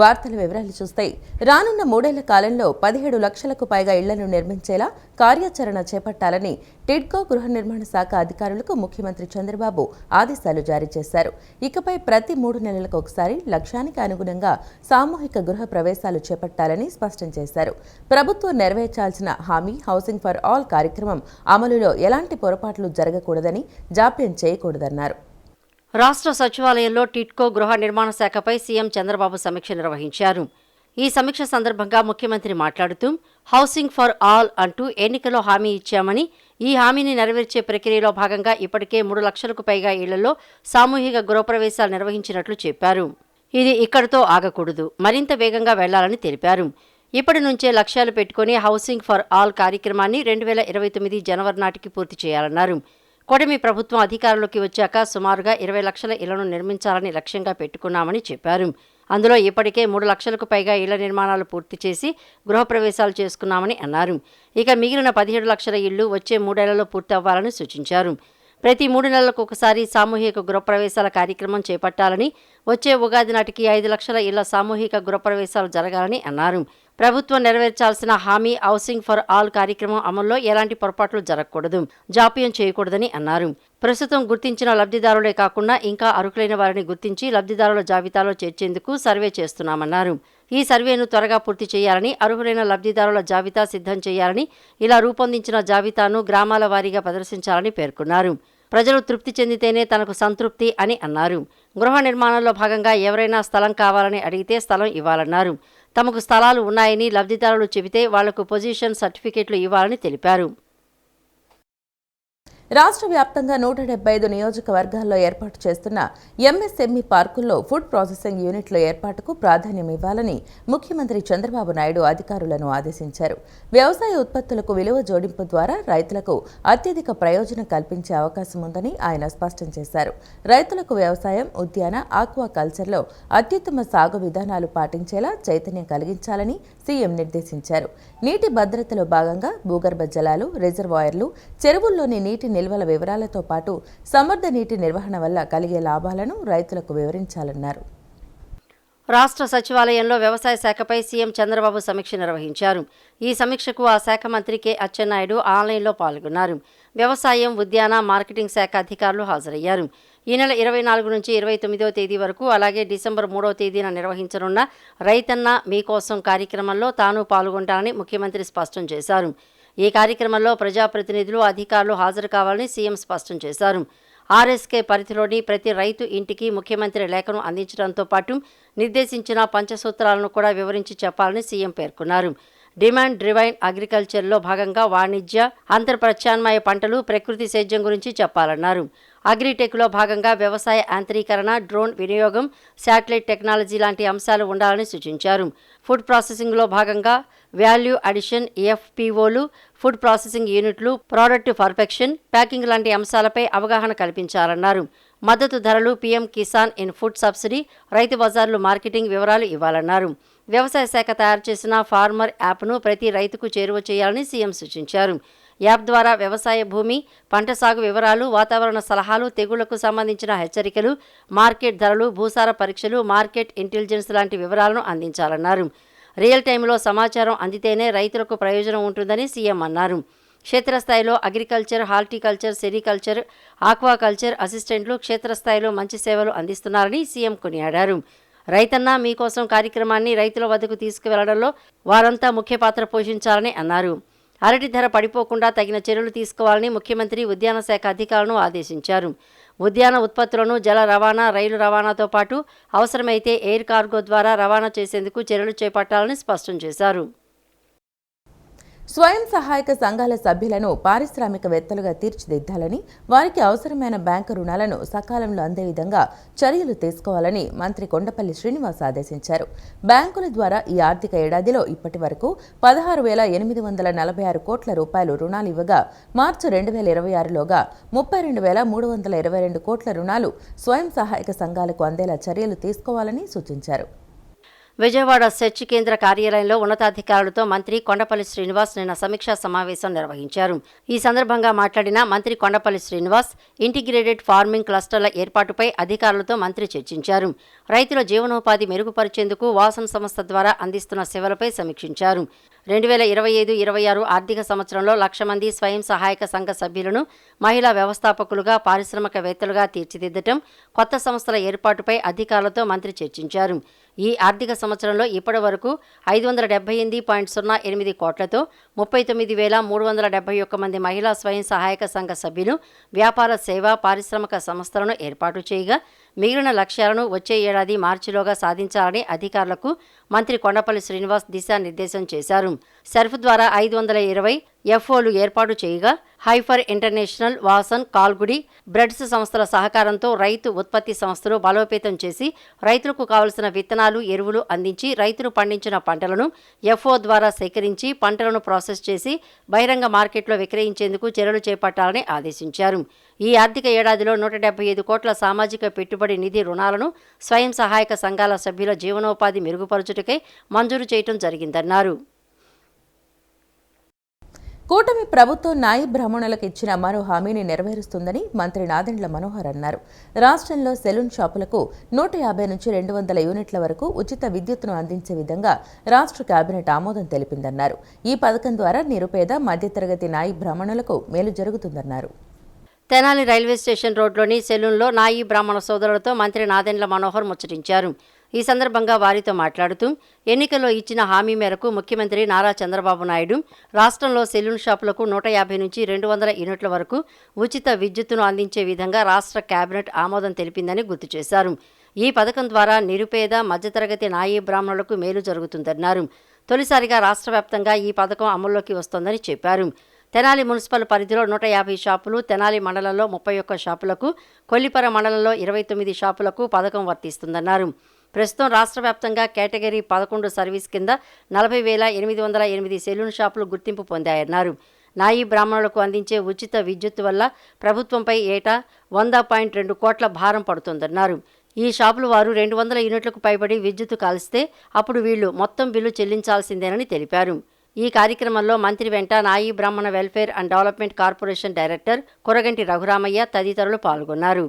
వార్తల వివరాలు చూస్తే రానున్న 3 ఏళ్ల కాలంలో 17 లక్షలకు పైగా ఇళ్లను నిర్మించేలా కార్యాచరణ చేపట్టాలని టిడ్కో గృహ నిర్మాణ శాఖ అధికారులకు ముఖ్యమంత్రి చంద్రబాబు ఆదేశాలు జారీ చేశారు. ఇకపై ప్రతి 3 నెలలకు ఒకసారి లక్ష్యానికి అనుగుణంగా సామూహిక గృహ ప్రవేశాలు చేపట్టాలని స్పష్టం చేశారు. ప్రభుత్వం నెరవేర్చాల్సిన హామీ హౌసింగ్ ఫర్ ఆల్ కార్యక్రమం అమలులో ఎలాంటి పొరపాట్లు జరగకూడదని, జాప్యం చేయకూడదన్నారు. రాష్ట్ర సచివాలయంలో టిడ్కో గృహ నిర్మాణ శాఖపై సీఎం చంద్రబాబు సమీక్ష నిర్వహించారు. ఈ సమీక్ష సందర్భంగా ముఖ్యమంత్రి మాట్లాడుతూ హౌసింగ్ ఫర్ ఆల్ అంటూ ఎన్నికల్లో హామీ ఇచ్చామని, ఈ హామీని నెరవేర్చే ప్రక్రియలో భాగంగా ఇప్పటికే 3 లక్షలకు పైగా ఇళ్లలో సామూహిక గృహప్రవేశాలు నిర్వహించినట్లు చెప్పారు. ఇది ఇక్కడితో ఆగకూడదు, మరింత వేగంగా వెళ్లాలని తెలిపారు. ఇప్పటి నుంచే లక్ష్యాలు పెట్టుకుని హౌసింగ్ ఫర్ ఆల్ కార్యక్రమాన్ని 2029 జనవరి నాటికి పూర్తి చేయాలన్నారు. కూటమి ప్రభుత్వం అధికారంలోకి వచ్చాక సుమారుగా 20 లక్షల ఇళ్లను నిర్మించాలని లక్ష్యంగా పెట్టుకున్నామని చెప్పారు. అందులో ఇప్పటికే 3 లక్షలకు పైగా ఇళ్ల నిర్మాణాలు పూర్తి చేసి గృహప్రవేశాలు చేసుకున్నామని అన్నారు. ఇక మిగిలిన 17 లక్షల ఇళ్లు వచ్చే 3 ఏళ్లలో పూర్తి అవ్వాలని సూచించారు. ప్రతి 3 నెలలకు ఒకసారి సామూహిక గృహప్రవేశాల కార్యక్రమం చేపట్టాలని, వచ్చే ఉగాది నాటికి 5 లక్షల ఇళ్ల సామూహిక గృహప్రవేశాలు జరగాలని అన్నారు. ప్రభుత్వం నెరవేర్చాల్సిన హామీ హౌసింగ్ ఫర్ ఆల్ కార్యక్రమం అమల్లో ఎలాంటి పొరపాట్లు జరగకూడదు, జాప్యం చేయకూడదని అన్నారు. ప్రస్తుతం గుర్తించిన లబ్ధిదారులే కాకుండా ఇంకా అర్హులైన వారిని గుర్తించి లబ్ధిదారుల జాబితాలో చేర్చేందుకు సర్వే చేస్తున్నామన్నారు. ఈ సర్వేను త్వరగా పూర్తి చేయాలని, అర్హులైన లబ్ధిదారుల జాబితా సిద్ధం చేయాలని, ఇలా రూపొందించిన జాబితాను గ్రామాల వారీగా ప్రదర్శించాలని పేర్కొన్నారు. ప్రజలు తృప్తి చెందితేనే తనకు సంతృప్తి అని అన్నారు. గృహ నిర్మాణంలో భాగంగా ఎవరైనా స్థలం కావాలని అడిగితే స్థలం ఇవ్వాలన్నారు. తమకు స్థలాలు ఉన్నాయని లబ్ధిదారులు చెబితే వాళ్లకు పొజిషన్ సర్టిఫికెట్లు ఇవ్వాలని తెలిపారు. రాష్ట్ర వ్యాప్తంగా 175 నియోజకవర్గాల్లో ఏర్పాటు చేస్తున్న ఎంఎస్ఎంఈ పార్కుల్లో ఫుడ్ ప్రాసెసింగ్ యూనిట్ల ఏర్పాటుకు ప్రాధాన్యం ఇవ్వాలని ముఖ్యమంత్రి చంద్రబాబు నాయుడు అధికారులను ఆదేశించారు. వ్యవసాయ ఉత్పత్తులకు విలువ జోడింపు ద్వారా రైతులకు అత్యధిక ప్రయోజనం కల్పించే అవకాశం ఉందని ఆయన స్పష్టం చేశారు. రైతులకు వ్యవసాయం, ఉద్యాన, ఆక్వా కల్చర్లో అత్యుత్తమ సాగు విధానాలు పాటించేలా చైతన్యం కలిగించాలని సీఎం నిర్దేశించారు. నీటి భద్రతలో భాగంగా భూగర్భ జలాలు, రిజర్వాయర్లు, చెరువుల్లోని నీటి నిల్వల వివరాలతో పాటు సమర్థ నీటి నిర్వహణ వల్ల కలిగే లాభాలను రైతులకు వివరించాలన్నారు. రాష్ట్ర సచివాలయంలో వ్యవసాయ శాఖపై సీఎం చంద్రబాబు సమీక్ష నిర్వహించారు. ఈ సమీక్షకు ఆ శాఖ మంత్రి కె అచ్చెన్నాయుడు ఆన్లైన్లో పాల్గొన్నారు. వ్యవసాయం, ఉద్యాన, మార్కెటింగ్ శాఖ అధికారులు హాజరయ్యారు. ఈ నెల 24 నుంచి 29వ తేదీ వరకు, అలాగే డిసెంబర్ 3వ తేదీన నిర్వహించనున్న రైతన్న మీకోసం కార్యక్రమంలో తాను పాల్గొంటానని ముఖ్యమంత్రి స్పష్టం చేశారు. ఈ కార్యక్రమంలో ప్రజాప్రతినిధులు, అధికారులు హాజరు కావాలని సీఎం స్పష్టం చేశారు. ఆర్ఎస్కే పరిధిలోని ప్రతి రైతు ఇంటికి ముఖ్యమంత్రి లేఖను అందించడంతో పాటు నిర్దేశించిన పంచసూత్రాలను కూడా వివరించి చెప్పాలని సీఎం పేర్కొన్నారు. డిమాండ్ డ్రివైన్ అగ్రికల్చర్లో భాగంగా వాణిజ్య, అంతర్ ప్రత్యామ్నాయ పంటలు, ప్రకృతి సేద్యం గురించి చెప్పాలన్నారు. అగ్రిటెక్లో భాగంగా వ్యవసాయ యాంత్రీకరణ, డ్రోన్ వినియోగం, శాటిలైట్ టెక్నాలజీ లాంటి అంశాలు ఉండాలని సూచించారు. ఫుడ్ ప్రాసెసింగ్లో భాగంగా వాల్యూ అడిషన్, ఎఫ్పిఓలు, ఫుడ్ ప్రాసెసింగ్ యూనిట్లు, ప్రోడక్ట్ పర్ఫెక్షన్, ప్యాకింగ్ లాంటి అంశాలపై అవగాహన కల్పించాలన్నారు. మద్దతు ధరలు, PM Kisan in food subsidy, రైతు బజార్లు మార్కెటింగ్ వివరాలు ఇవ్వాలన్నారు. వ్యవసాయ శాఖ తయారు చేసిన ఫార్మర్ యాప్ను ప్రతి రైతుకు చేరువ చేయాలని సీఎం సూచించారు. యాప్ ద్వారా వ్యవసాయ భూమి, పంట సాగు వివరాలు, వాతావరణ సలహాలు, తెగుళ్లకు సంబంధించిన హెచ్చరికలు, మార్కెట్ ధరలు, భూసార పరీక్షలు, మార్కెట్ ఇంటెలిజెన్స్ లాంటి వివరాలను అందించాలన్నారు. రియల్ టైంలో సమాచారం అందితేనే రైతులకు ప్రయోజనం ఉంటుందని సీఎం అన్నారు. క్షేత్రస్థాయిలో అగ్రికల్చర్, హార్టికల్చర్, సెరికల్చర్, ఆక్వాకల్చర్ అసిస్టెంట్లు క్షేత్రస్థాయిలో మంచి సేవలు అందిస్తున్నారని సీఎం కొనియాడారు. రైతన్న మీకోసం కార్యక్రమాన్ని రైతుల వద్దకు తీసుకువెళ్లడంలో వారంతా ముఖ్య పాత్ర పోషించాలని అన్నారు. అరటి ధర పడిపోకుండా తగిన చర్యలు తీసుకోవాలని ముఖ్యమంత్రి ఉద్యాన శాఖ అధికారులను ఆదేశించారు. ఉద్యాన ఉత్పత్తులను జల రవాణా, రైలు రవాణాతో పాటు అవసరమైతే ఎయిర్ కార్గో ద్వారా రవాణా చేసేందుకు చర్యలు చేపట్టాలని స్పష్టం చేశారు. స్వయం సహాయక సంఘాల సభ్యులను పారిశ్రామికవేత్తలుగా తీర్చిదిద్దాలని, వారికి అవసరమైన బ్యాంకు రుణాలను సకాలంలో అందే విధంగా చర్యలు తీసుకోవాలని మంత్రి కొండపల్లి శ్రీనివాస్ ఆదేశించారు. బ్యాంకుల ద్వారా ఈ ఆర్థిక ఏడాదిలో ఇప్పటి వరకు 16,846 కోట్ల రూపాయలు రుణాలు ఇవ్వగా, మార్చి 2026లోగా 32,322 కోట్ల రుణాలు స్వయం సహాయక సంఘాలకు అందేలా చర్యలు తీసుకోవాలని సూచించారు. విజయవాడ సెర్చ్ కేంద్ర కార్యాలయంలో ఉన్నతాధికారులతో మంత్రి కొండపల్లి శ్రీనివాస్ నిన్న సమీక్షా సమావేశం నిర్వహించారు. ఈ సందర్భంగా మాట్లాడిన మంత్రి కొండపల్లి శ్రీనివాస్ ఇంటిగ్రేటెడ్ ఫార్మింగ్ క్లస్టర్ల ఏర్పాటుపై అధికారులతో మంత్రి చర్చించారు. రైతుల జీవనోపాధి మెరుగుపరిచేందుకు వాసన్ సంస్థ ద్వారా అందిస్తున్న సేవలపై సమీక్షించారు. 2025-26 ఆర్థిక సంవత్సరంలో 1,00,000 మంది స్వయం సహాయక సంఘ సభ్యులను మహిళా వ్యవస్థాపకులుగా, పారిశ్రామికవేత్తలుగా తీర్చిదిద్దటం, కొత్త సంస్థల ఏర్పాటుపై అధికారులతో మంత్రి చర్చించారు. ఈ ఆర్థిక సంవత్సరంలో ఇప్పటి వరకు 588.08 కోట్లతో 39,371 మంది మహిళా స్వయం సహాయక సంఘ సభ్యులు వ్యాపార, సేవా, పారిశ్రామిక సంస్థలను ఏర్పాటు చేయగా మిగిలిన లక్ష్యాలను వచ్చే ఏడాది మార్చిలోగా సాధించాలని అధికారులకు మంత్రి కొండపల్లి శ్రీనివాస్ దిశానిర్దేశం చేశారు. సెర్ఫ్ ద్వారా 520 ఎఫ్ఓలు ఏర్పాటు చేయగా హైఫర్ ఇంటర్నేషనల్, వాసన్, కాల్గుడి, బ్రెడ్స్ సంస్థల సహకారంతో రైతు ఉత్పత్తి సంస్థలు బలోపేతం చేసి రైతులకు కావలసిన విత్తనాలు, ఎరువులు అందించి రైతులు పండించిన పంటలను ఎఫ్ఓ ద్వారా సేకరించి పంటలను ప్రాసెస్ చేసి బహిరంగ మార్కెట్లో విక్రయించేందుకు చర్యలు చేపట్టాలని ఆదేశించారు. ఈ ఆర్థిక ఏడాదిలో 175 కోట్ల సామాజిక పెట్టుబడి నిధి రుణాలను స్వయం సహాయక సంఘాల సభ్యుల జీవనోపాధి మెరుగుపరచుటకై మంజూరు చేయడం జరిగిందన్నారు. కూటమి ప్రభుత్వం న్యాయ బ్రాహ్మణులకు ఇచ్చిన మరో హామీని నెరవేరుస్తుందని మంత్రి నాదెండ్ల మనోహర్ అన్నారు. రాష్ట్రంలో సెలూన్ షాపులకు 150 నుంచి 200 యూనిట్ల వరకు ఉచిత విద్యుత్తును అందించే విధంగా రాష్ట్ర కేబినెట్ ఆమోదం తెలిపిందన్నారు. ఈ పథకం ద్వారా నిరుపేద, మధ్యతరగతి న్యాయ బ్రాహ్మణులకు మేలు జరుగుతుందన్నారు. తెనాలి రైల్వే స్టేషన్ రోడ్లోని సెలూన్లో నాయి బ్రాహ్మణ సోదరులతో మంత్రి నాదెండ్ల మనోహర్ ముచ్చటించారు. ఈ సందర్భంగా వారితో మాట్లాడుతూ ఎన్నికల్లో ఇచ్చిన హామీ మేరకు ముఖ్యమంత్రి నారా చంద్రబాబు నాయుడు రాష్ట్రంలో సెలూన్ షాపులకు 150 నుంచి 200 యూనిట్ల వరకు ఉచిత విద్యుత్తును అందించే విధంగా రాష్ట్ర కేబినెట్ ఆమోదం తెలిపిందని గుర్తు చేశారు. ఈ పథకం ద్వారా నిరుపేద, మధ్యతరగతి నాయి బ్రాహ్మణులకు మేలు జరుగుతుందన్నారు. తొలిసారిగా రాష్ట్ర వ్యాప్తంగా ఈ పథకం అమల్లోకి వస్తోందని చెప్పారు. తెనాలి మున్సిపల్ పరిధిలో 150 షాపులు, తెనాలి మండలంలో 31 షాపులకు, కొల్లిపర మండలంలో 29 షాపులకు పథకం వర్తిస్తుందన్నారు. ప్రస్తుతం రాష్ట్ర వ్యాప్తంగా కేటగిరీ 11 సర్వీస్ కింద 40,808 సెలూన్ షాపులు గుర్తింపు పొందాయన్నారు. నాయి బ్రాహ్మణులకు అందించే ఉచిత విద్యుత్తు వల్ల ప్రభుత్వంపై ఏటా 100.2 కోట్ల భారం పడుతోందన్నారు. ఈ షాపుల వారు 200 యూనిట్లకు పైబడి విద్యుత్తు కాల్స్తే అప్పుడు వీళ్లు మొత్తం బిల్లు చెల్లించాల్సిందేనని తెలిపారు. ఈ కార్యక్రమంలో మంత్రి వెంట నాయి Brahmin welfare and development corporation director Koraganti Raghuramaiah తదితరులు పాల్గొన్నారు.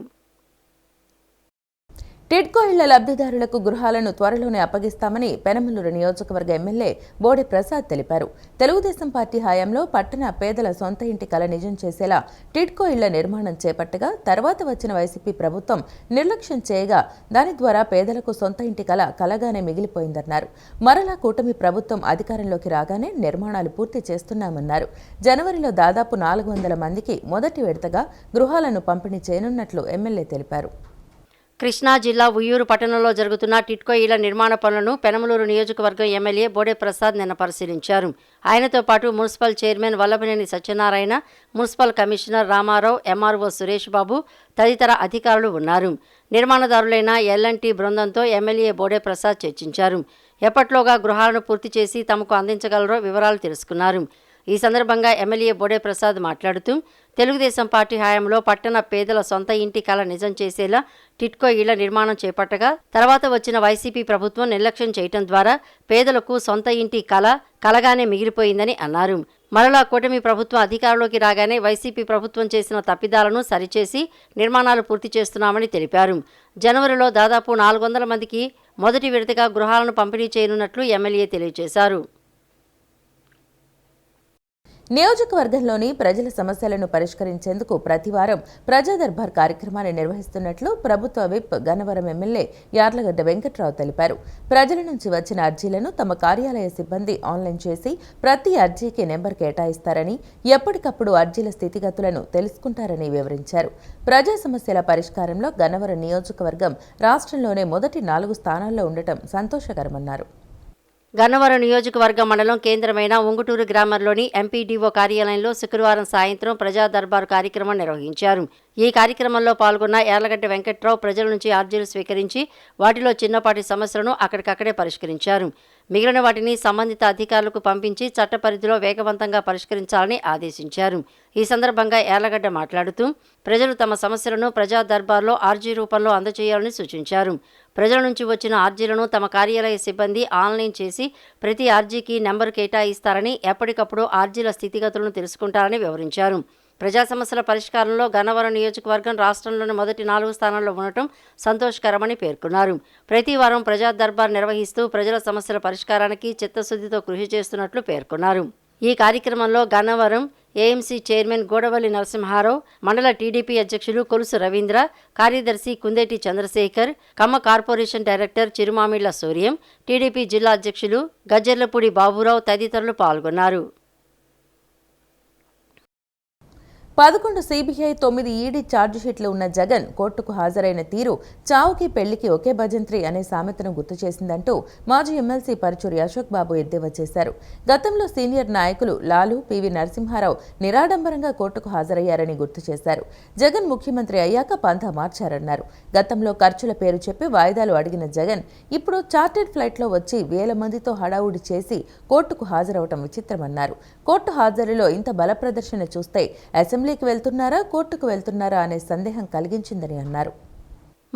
టిడ్కో ఇళ్ల లబ్ధిదారులకు గృహాలను త్వరలోనే అప్పగిస్తామని పెనమలూరు నియోజకవర్గ ఎమ్మెల్యే బోడే ప్రసాద్ తెలిపారు. తెలుగుదేశం పార్టీ హయాంలో పట్టణ పేదల సొంత ఇంటి కల నిజం చేసేలా టిడ్కో ఇళ్ల నిర్మాణం చేపట్టగా తర్వాత వచ్చిన వైసీపీ ప్రభుత్వం నిర్లక్ష్యం చేయగా దాని ద్వారా పేదలకు సొంత ఇంటి కల కలగానే మిగిలిపోయిందన్నారు. మరలా కూటమి ప్రభుత్వం అధికారంలోకి రాగానే నిర్మాణాలు పూర్తి చేస్తున్నామన్నారు. జనవరిలో దాదాపు 400 మందికి మొదటి విడతగా గృహాలను పంపిణీ చేయనున్నట్లు ఎమ్మెల్యే తెలిపారు. కృష్ణా జిల్లా ఉయ్యూరు పట్టణంలో జరుగుతున్న టిడ్కో ఇళ్ల నిర్మాణ పనులను పెనమలూరు నియోజకవర్గం ఎమ్మెల్యే బోడే ప్రసాద్ నిన్న పరిశీలించారు. ఆయనతో పాటు municipal chairman Vallabhaneni Satyanarayana, municipal commissioner Ramarao, MRO Suresh Babu తదితర అధికారులు ఉన్నారు. నిర్మాణదారులైన ఎల్ఎన్టీ బృందంతో ఎమ్మెల్యే బోడే ప్రసాద్ చర్చించారు. ఎప్పట్లోగా గృహాలను పూర్తి చేసి తమకు అందించగలరో వివరాలు తెలుసుకున్నారు. ఈ సందర్భంగా ఎమ్మెల్యే బోడే ప్రసాద్ మాట్లాడుతూ తెలుగుదేశం పార్టీ హయాంలో పట్టణ పేదల సొంత ఇంటి కల నిజం చేసేలా టిడ్కో ఇళ్ల నిర్మాణం చేపట్టగా తర్వాత వచ్చిన వైసీపీ ప్రభుత్వం నిర్లక్ష్యం చేయటం ద్వారా పేదలకు సొంత ఇంటి కల కలగానే మిగిలిపోయిందని అన్నారు. మరలా కూటమి ప్రభుత్వం అధికారంలోకి రాగానే వైసీపీ ప్రభుత్వం చేసిన తప్పిదాలను సరిచేసి నిర్మాణాలు పూర్తి చేస్తున్నామని తెలిపారు. జనవరిలో దాదాపు 400 మందికి మొదటి విడతగా గృహాలను పంపిణీ చేయనున్నట్లు ఎమ్మెల్యే తెలియజేశారు. నియోజకవర్గంలోని ప్రజల సమస్యలను పరిష్కరించేందుకు ప్రతివారం ప్రజా దర్బార్ కార్యక్రమాన్ని నిర్వహిస్తున్నట్లు ప్రభుత్వ విప్ గన్నవరం ఎమ్మెల్యే యార్లగడ్డ వెంకట్రావు తెలిపారు. ప్రజల నుంచి వచ్చిన అర్జీలను తమ కార్యాలయ సిబ్బంది ఆన్లైన్ చేసి ప్రతి అర్జీకి నెంబర్ కేటాయిస్తారని, ఎప్పటికప్పుడు అర్జీల స్థితిగతులను తెలుసుకుంటారని వివరించారు. ప్రజా సమస్యల పరిష్కారంలో గన్నవరం నియోజకవర్గం రాష్ట్రంలోనే మొదటి 4 స్థానాల్లో ఉండటం సంతోషకరమన్నారు. గన్నవరం నియోజకవర్గ మండలం కేంద్రమైన ఉంగుటూరు గ్రామంలోని ఎంపీడీఓ కార్యాలయంలో శుక్రవారం సాయంత్రం ప్రజా దర్బారు కార్యక్రమం నిర్వహించారు. ఈ కార్యక్రమంలో పాల్గొన్న యార్లగడ్డ వెంకట్రావు ప్రజల నుంచి అర్జీలు స్వీకరించి వాటిలో చిన్నపాటి సమస్యలను అక్కడికక్కడే పరిష్కరించారు. మిగిలిన వాటిని సంబంధిత అధికారులకు పంపించి చట్ట పరిధిలో వేగవంతంగా పరిష్కరించాలని ఆదేశించారు. ఈ సందర్భంగా యార్లగడ్డ మాట్లాడుతూ ప్రజలు తమ సమస్యలను ప్రజా దర్బార్లో ఆర్జీ రూపంలో అందజేయాలని సూచించారు. ప్రజల నుంచి వచ్చిన ఆర్జీలను తమ కార్యాలయ సిబ్బంది ఆన్లైన్ చేసి ప్రతి ఆర్జీకి నెంబరు కేటాయిస్తారని, ఎప్పటికప్పుడు ఆర్జీల స్థితిగతులను తెలుసుకుంటారని వివరించారు. ప్రజా సమస్యల పరిష్కారంలో గన్నవరం నియోజకవర్గం రాష్ట్రంలోని మొదటి 4 స్థానాల్లో ఉండటం సంతోషకరమని పేర్కొన్నారు. ప్రతి వారం ప్రజా దర్బార్ నిర్వహిస్తూ ప్రజల సమస్యల పరిష్కారానికి చిత్తశుద్ధితో కృషి చేస్తున్నట్లు పేర్కొన్నారు. ఈ కార్యక్రమంలో గన్నవరం ఏఎంసీ చైర్మన్ గోడవల్లి నరసింహారావు, మండల టీడీపీ అధ్యక్షులు కొలుసు రవీంద్ర, కార్యదర్శి Kundeti Chandrasekhar, Kamma corporation director Chirumamilla Suryam, TDP జిల్లా అధ్యక్షులు గజ్జర్లపూడి బాబురావు తదితరులు పాల్గొన్నారు. 11 సీబీఐ 9 ఈడీ ఛార్జిషీట్లు ఉన్న జగన్ కోర్టుకు హాజరైన తీరు చావుకి పెళ్లికి ఒకే భజంత్రి అనే సామెతను గుర్తు చేసిందంటూ మాజీ ఎమ్మెల్సీ పరుచూరి అశోక్ బాబు ఎద్దేవా చేశారు. గతంలో సీనియర్ నాయకులు లాలు, పివి నరసింహారావు నిరాడంబరంగా కోర్టుకు హాజరయ్యారని గుర్తు చేశారు. జగన్ ముఖ్యమంత్రి అయ్యాక పంథా మార్చారన్నారు. గతంలో ఖర్చుల పేరు చెప్పి వాయిదాలు అడిగిన జగన్ ఇప్పుడు చార్టెడ్ ఫ్లైట్లో వచ్చి వేల మందితో హడావుడి చేసి కోర్టుకు హాజరవటం విచిత్రమన్నారు. కోర్టు హాజరులో ఇంత బల ప్రదర్శన చూస్తే అసెంబ్లీకి వెళ్తున్నారా, కోర్టుకు వెళ్తున్నారా అనే సందేహం కలిగించిందని అన్నారు.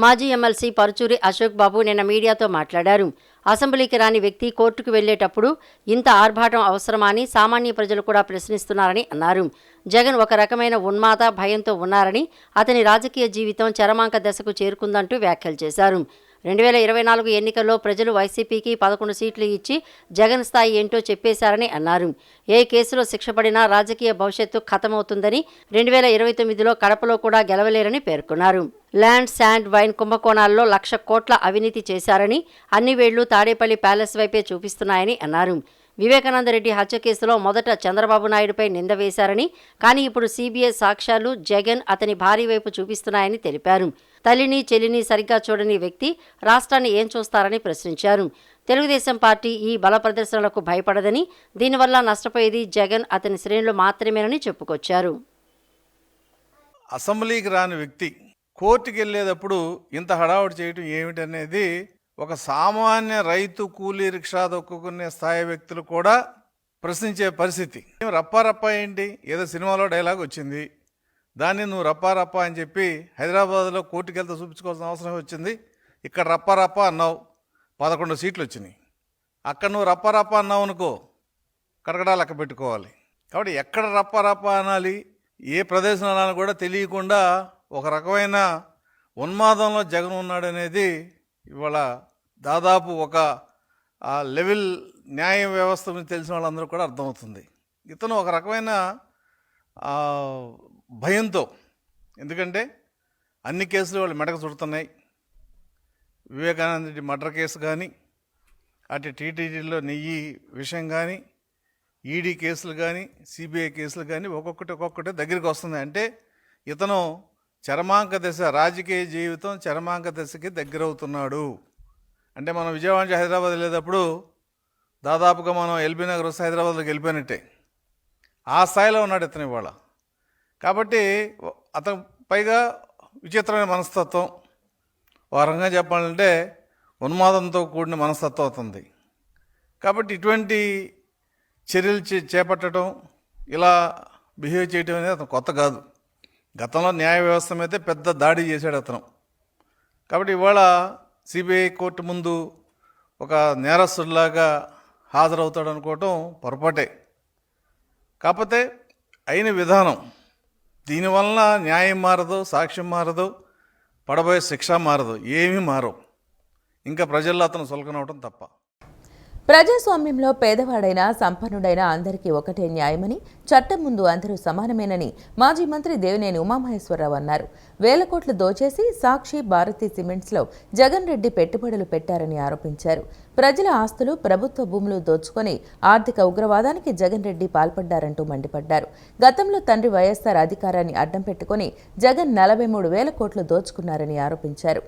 మాజీ ఎమ్మెల్సీ పరుచూరి అశోక్ బాబు నిన్న మీడియాతో మాట్లాడారు. అసెంబ్లీకి రాని వ్యక్తి కోర్టుకు వెళ్లేటప్పుడు ఇంత ఆర్భాటం అవసరమా అని సామాన్య ప్రజలు కూడా ప్రశ్నిస్తున్నారని అన్నారు. జగన్ ఒక రకమైన ఉన్మాద భయంతో ఉన్నారని, అతని రాజకీయ జీవితం చరమాంక దశకు చేరుకుందంటూ వ్యాఖ్యలు చేశారు. 2024 ఎన్నికల్లో ప్రజలు వైసీపీకి 11 సీట్లు ఇచ్చి జగన్ స్థాయి ఏంటో చెప్పేశారని అన్నారు. ఏ కేసులో శిక్ష పడినా రాజకీయ భవిష్యత్తు ఖతమవుతుందని, 2029లో కడపలో కూడా గెలవలేరని పేర్కొన్నారు. ల్యాండ్, శాండ్, వైన్ కుంభకోణాల్లో 1,00,000 కోట్ల అవినీతి చేశారని, అన్ని వేళ్లు తాడేపల్లి ప్యాలెస్ వైపే చూపిస్తున్నాయని అన్నారు. వివేకానందరెడ్డి హత్య కేసులో మొదట చంద్రబాబు నాయుడుపై నింద వేశారని, కానీ ఇప్పుడు సీబీఐ సాక్ష్యాలు జగన్, అతని భార్య వైపు చూపిస్తున్నాయని తెలిపారు. తల్లిని, చెల్లిని సరిగ్గా చూడని వ్యక్తి రాష్ట్రాన్ని ఏం చూస్తారని ప్రశ్నించారు. తెలుగుదేశం పార్టీ ఈ బల ప్రదర్శనలకు భయపడదని, దీనివల్ల నష్టపోయేది జగన్, అతని శ్రేణులు మాత్రమేనని చెప్పుకొచ్చారు. అసెంబ్లీకి రాని వ్యక్తి కోర్టుకి వెళ్ళేటప్పుడు ఇంత హడావుడి చేయటం ఏమిటనేది ఒక సామాన్య రైతు, కూలీ, రిక్షా దొక్కుకునే స్థాయి వ్యక్తులు కూడా ప్రశ్నించే పరిస్థితి. రప్పా ఏంటి, ఏదో సినిమాలో డైలాగ్ వచ్చింది, దాన్ని నువ్వు రప్పా అని చెప్పి హైదరాబాద్లో కోర్టుకి వెళ్తే చూపించుకోవాల్సిన అవసరం వచ్చింది. ఇక్కడ రప్పా అన్నావు, 11 సీట్లు వచ్చినాయి. అక్కడ నువ్వు రప్పా అన్నావు అనుకో, కడకడా లెక్క పెట్టుకోవాలి. కాబట్టి ఎక్కడ రప్పా అనాలి, ఏ ప్రదేశం అనాలని కూడా తెలియకుండా ఒక రకమైన ఉన్మాదంలో జగన్ ఉన్నాడనేది ఇవాళ దాదాపు ఒక లెవెల్ న్యాయ వ్యవస్థ గురించి తెలిసిన వాళ్ళందరూ కూడా అర్థమవుతుంది. ఇతను ఒక రకమైన భయంతో, ఎందుకంటే అన్ని కేసులు వాళ్ళు మెడకు చుడుతున్నాయి. వివేకానంద రెడ్డి మర్డర్ కేసు కానీ, అటు టీటీడీలో నెయ్యి విషయం కానీ, ఈడీ కేసులు కానీ, సిబిఐ కేసులు కానీ ఒక్కొక్కటి దగ్గరికి వస్తుంది. అంటే ఇతను చరమాంక దశ, రాజకీయ జీవితం చరమాంక దశకి దగ్గరవుతున్నాడు. అంటే మనం విజయవాడ నుంచి హైదరాబాద్ వెళ్ళేటప్పుడు దాదాపుగా మనం ఎల్బీ నగర్ వస్తే హైదరాబాద్లోకి వెళ్ళిపోయినట్టే. ఆ స్థాయిలో ఉన్నాడు ఇతను ఇవాళ. కాబట్టి అతను పైగా విచిత్రమైన మనస్తత్వం, వారంగా చెప్పాలంటే ఉన్మాదంతో కూడిన మనస్తత్వం అవుతుంది. కాబట్టి ఇటువంటి చర్యలు చేపట్టడం, ఇలా బిహేవ్ చేయడం అనేది అతను కొత్త కాదు. గతంలో న్యాయ వ్యవస్థ మీదే పెద్ద దాడి చేశాడు అతను. కాబట్టి ఇవాళ సిబిఐ కోర్టు ముందు ఒక నేరస్తుడిలాగా హాజరవుతాడు అనుకోవటం పొరపాటే. కాకపోతే అయిన విధానం, దీనివల్ల న్యాయం మారదు, సాక్ష్యం మారదు, పడబోయే శిక్ష మారదు, ఏమీ మారవు. ఇంకా ప్రజల్లో అతను సులకనవటం తప్ప. ప్రజాస్వామ్యంలో పేదవాడైనా సంపన్నుడైనా అందరికీ ఒకటే న్యాయమని, చట్టం ముందు అందరూ సమానమేనని మాజీ మంత్రి దేవినేని ఉమామహేశ్వరరావు అన్నారు. వేల కోట్లు దోచేసి సాక్షి, భారతి సిమెంట్స్లో జగన్ రెడ్డి పెట్టుబడులు పెట్టారని ఆరోపించారు. ప్రజల ఆస్తులు, ప్రభుత్వ భూములు దోచుకొని ఆర్థిక ఉగ్రవాదానికి జగన్ రెడ్డి పాల్పడ్డారంటూ మండిపడ్డారు. గతంలో తండ్రి వైఎస్ఆర్ అధికారాన్ని అడ్డం పెట్టుకుని జగన్ 43,000 కోట్లు దోచుకున్నారని ఆరోపించారు.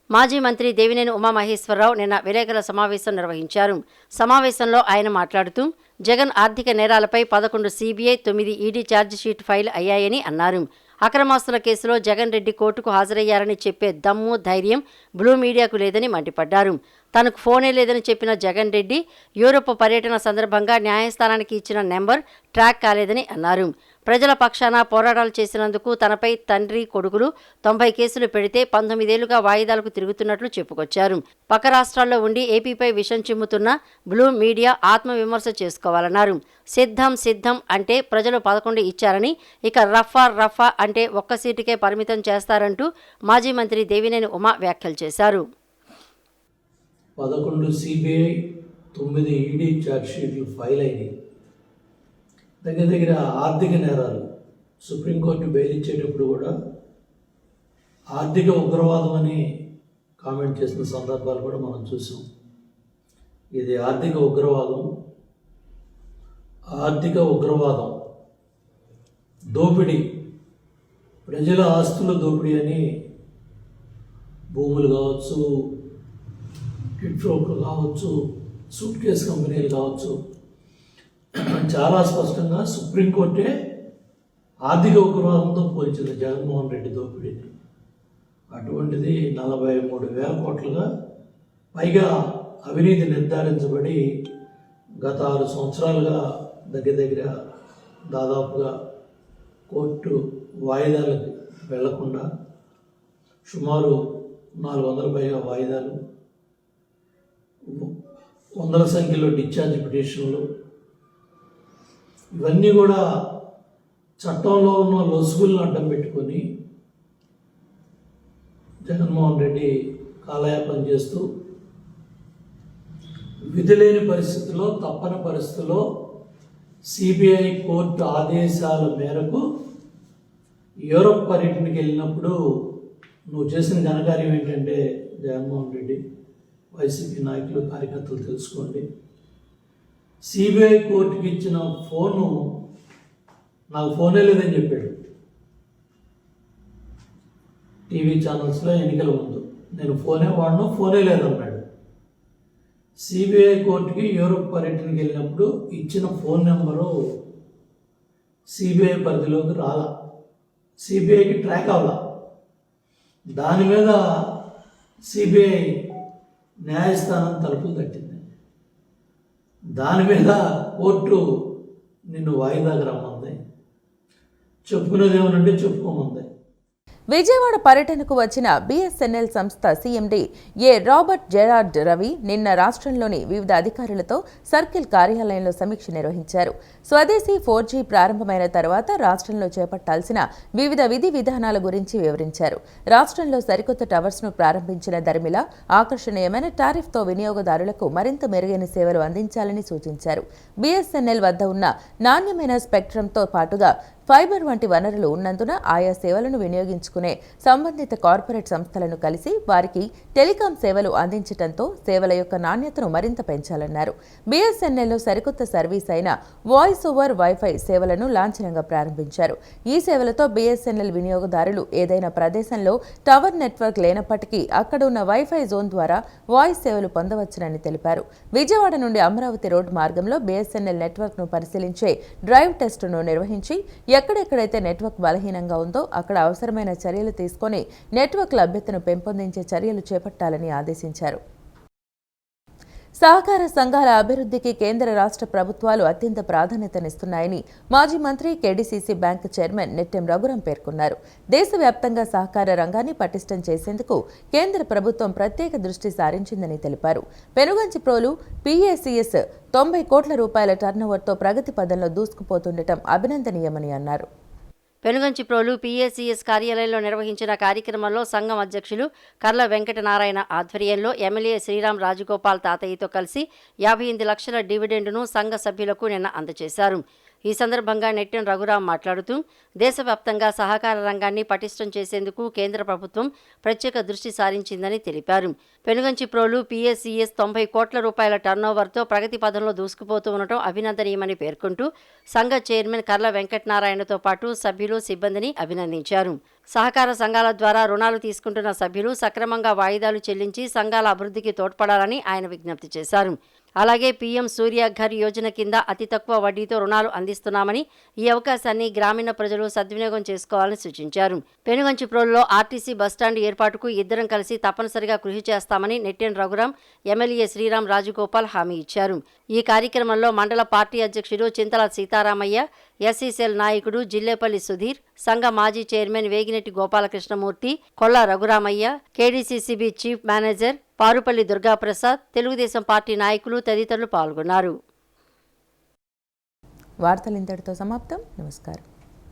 మాజీ మంత్రి దేవినేని ఉమామహేశ్వరరావు నిన్న విలేకరుల సమావేశం నిర్వహించారు. సమావేశంలో ఆయన మాట్లాడుతూ జగన్ ఆర్థిక నేరాలపై 11 సీబీఐ, 9 ఈడీ ఛార్జిషీట్ ఫైల్ అయ్యాయని అన్నారు. అక్రమాస్తుల కేసులో జగన్ రెడ్డి కోర్టుకు హాజరయ్యారని చెప్పే దమ్ము ధైర్యం బ్లూ మీడియాకు లేదని మండిపడ్డారు. తనకు ఫోనే లేదని చెప్పిన జగన్ రెడ్డి యూరోప్ పర్యటన సందర్భంగా న్యాయస్థానానికి ఇచ్చిన నెంబర్ ట్రాక్ కాలేదని అన్నారు. ప్రజల పక్షాన పోరాటాలు చేసినందుకు తనపై తండ్రి కొడుకులు 90 కేసులు పెడితే 19 ఏళ్లుగా వాయిదాలకు తిరుగుతున్నట్లు చెప్పుకొచ్చారు. పక్క రాష్ట్రాల్లో ఉండి ఏపీపై విషం చిమ్ముతున్న బ్లూ మీడియా ఆత్మవిమర్శ చేసుకోవాలన్నారు. సిద్ధం అంటే ప్రజలు 11 ఇచ్చారని, ఇక రఫా అంటే ఒక్క సీటుకే పరిమితం చేస్తారంటూ మాజీ మంత్రి దేవినేని ఉమా వ్యాఖ్యలు చేశారు. 11 సిబిఐ, 9 ఈడీ ఛార్జ్షీట్లు ఫైల్ అయినాయి. దగ్గర ఆర్థిక నేరాలు సుప్రీంకోర్టు బెయిల్ ఇచ్చేటప్పుడు కూడా ఆర్థిక ఉగ్రవాదం అని కామెంట్ చేసిన సందర్భాలు కూడా మనం చూసాం. ఇది ఆర్థిక ఉగ్రవాదం, దోపిడీ, ప్రజల ఆస్తుల దోపిడీ అని భూములు కావచ్చు, కిట్ ఫ్రోక్లు కావచ్చు, సూట్ కేస్ కంపెనీలు కావచ్చు, చాలా స్పష్టంగా సుప్రీంకోర్టే ఆర్థిక ఉగ్రవాదంతో పోల్చింది జగన్మోహన్ రెడ్డి దోపిడీని. అటువంటిది 43,000 కోట్లుగా పైగా అవినీతి నిర్ధారించబడి గత 6 సంవత్సరాలుగా దగ్గర దాదాపుగా కోర్టు వాయిదాలకు వెళ్లకుండా సుమారు 400 పైగా వాయిదాలు, వందల సంఖ్యలో డిశ్చార్జ్ పిటిషన్లు, ఇవన్నీ కూడా చట్టంలో ఉన్న లొసుగులను అడ్డం పెట్టుకొని జగన్మోహన్ రెడ్డి కాలయాపన చేస్తూ విధి లేని పరిస్థితుల్లో, తప్పని పరిస్థితుల్లో సిబిఐ కోర్టు ఆదేశాల మేరకు యూరోప్ పర్యటనకి వెళ్ళినప్పుడు నువ్వు చేసిన ఘనకార్యం ఏంటంటే జగన్మోహన్ రెడ్డి, వైసీపీ నాయకులు, కార్యకర్తలు తెలుసుకోండి. సిబిఐ కోర్టుకి ఇచ్చిన ఫోను నాకు ఫోనే లేదని చెప్పాడు. టీవీ ఛానల్స్లో ఎన్నికల ముందు నేను ఫోనే లేదన్నాడు. సిబిఐ కోర్టుకి యూరోప్ పర్యటనకి వెళ్ళినప్పుడు ఇచ్చిన ఫోన్ నెంబరు సిబిఐ పరిధిలోకి రాలా, సిబిఐకి ట్రాక్ అవ్వాల. దాని మీద సిబిఐ న్యాయస్థానం తలుపులు తట్టింది. దాని మీద కోర్టు నిన్ను వాయిదాకు రమ్మంది, చెప్పుకునేది ఏమనంటే చెప్పుకోమంది. విజయవాడ పర్యటనకు వచ్చిన బీఎస్ఎన్ఎల్ సంస్థ సీఎండీ ఏ రాబర్ట్ జెరార్డ్ రవి నిన్న రాష్ట్రంలోని వివిధ అధికారులతో సర్కిల్ కార్యాలయంలో సమీక్ష నిర్వహించారు. స్వదేశీ 4G ప్రారంభమైన తర్వాత రాష్ట్రంలో చేపట్టాల్సిన వివిధ విధి విధానాల గురించి వివరించారు. రాష్ట్రంలో సరికొత్త టవర్స్ను ప్రారంభించిన దరిమిల ఆకర్షణీయమైన టారిఫ్తో వినియోగదారులకు మరింత మెరుగైన సేవలు అందించాలని సూచించారు. బీఎస్ఎన్ఎల్ వద్ద ఉన్న నాణ్యమైన స్పెక్ట్రమ్తో పాటుగా ఫైబర్ వంటి వనరులు ఉన్నందున ఆయా సేవలను వినియోగించుకునే సంబంధిత కార్పొరేట్ సంస్థలను కలిసి వారికి టెలికాం సేవలు అందించడంతో సేవల యొక్క నాణ్యతను మరింత పెంచాలన్నారు. బీఎస్ఎన్ఎల్లో సరికొత్త సర్వీస్ అయిన వాయిస్ ఓవర్ వైఫై సేవలను లాంఛనంగా ప్రారంభించారు. ఈ సేవలతో బీఎస్ఎన్ఎల్ వినియోగదారులు ఏదైనా ప్రదేశంలో టవర్ నెట్వర్క్ లేనప్పటికీ అక్కడ ఉన్న వైఫై జోన్ ద్వారా వాయిస్ సేవలు పొందవచ్చునని తెలిపారు. విజయవాడ నుండి అమరావతి రోడ్డు మార్గంలో బీఎస్ఎన్ఎల్ నెట్వర్క్ను పరిశీలించే డ్రైవ్ టెస్టును నిర్వహించి ఎక్కడెక్కడైతే నెట్వర్క్ బలహీనంగా ఉందో అక్కడ అవసరమైన చర్యలు తీసుకొని నెట్వర్క్ లభ్యతను పెంపొందించే చర్యలు చేపట్టాలని ఆదేశించారు. సహకార సంఘాల అభివృద్ధికి కేంద్ర రాష్ట్ర ప్రభుత్వాలు అత్యంత ప్రాధాన్యతనిస్తున్నాయని మాజీ మంత్రి KDCC bank chairman Nettem Raghuram పేర్కొన్నారు. దేశవ్యాప్తంగా సహకార రంగాన్ని పటిష్టం చేసేందుకు కేంద్ర ప్రభుత్వం ప్రత్యేక దృష్టి సారించిందని తెలిపారు. పెనుగంచిప్రోలు పీఏసీఎస్ 90 కోట్ల రూపాయల టర్నోవర్తో ప్రగతి పదంలో దూసుకుపోతుండటం అభినందనీయమని అన్నారు. పెనుగంచిప్రోలు పీఏసీఎస్ కార్యాలయంలో నిర్వహించిన కార్యక్రమంలో సంఘం అధ్యక్షులు కర్ల వెంకటనారాయణ ఆధ్వర్యంలో ఎమ్మెల్యే శ్రీరామ్ రాజగోపాల్ తాతయ్యతో కలిసి 58 లక్షల డివిడెండును సంఘ సభ్యులకు నిన్న అందజేశారు. ఈ సందర్భంగా నెట్టెం రఘురాం మాట్లాడుతూ దేశవ్యాప్తంగా సహకార రంగాన్ని పటిష్టం చేసేందుకు కేంద్ర ప్రభుత్వం ప్రత్యేక దృష్టి సారించిందని తెలిపారు. పెనుగంచిప్రోలు పీఏసీఎస్ 90 కోట్ల రూపాయల టర్నోవర్తో ప్రగతి పదంలో దూసుకుపోతూ ఉండటం అభినందనీయమని పేర్కొంటూ సంఘ చైర్మన్ కర్ల వెంకటనారాయణతో పాటు సభ్యులు, సిబ్బందిని అభినందించారు. సహకార సంఘాల ద్వారా రుణాలు తీసుకుంటున్న సభ్యులు సక్రమంగా వాయిదాలు చెల్లించి సంఘాల అభివృద్ధికి తోడ్పడాలని ఆయన విజ్ఞప్తి చేశారు. అలాగే పీఎం సూర్య ఘర్ యోజన కింద అతి తక్కువ వడ్డీతో రుణాలు అందిస్తున్నామని, ఈ అవకాశాన్ని గ్రామీణ ప్రజలు సద్వినియోగం చేసుకోవాలని సూచించారు. పెనుగంచిప్రోలులో ఆర్టీసీ బస్టాండ్ ఏర్పాటుకు ఇద్దరం కలిసి తప్పనిసరిగా కృషి చేస్తామని నెట్టెన్ రఘురాం, ఎమ్మెల్యే శ్రీరామ్ రాజగోపాల్ హామీ ఇచ్చారు. ఈ కార్యక్రమంలో మండల పార్టీ అధ్యక్షుడు చింతల సీతారామయ్య, ఎస్సీసెల్ నాయకుడు జిల్లేపల్లి సుధీర్, సంఘ మాజీ chairman Veginetti Gopalakrishnamurthy, Kolla Raghuramaiah, KDCCB chief manager Parupalli Durgaprasad, Telugudesam party నాయకులు తదితరులు పాల్గొన్నారు. వార్తలు ఇంతటితో సమాప్తం. నమస్కారం.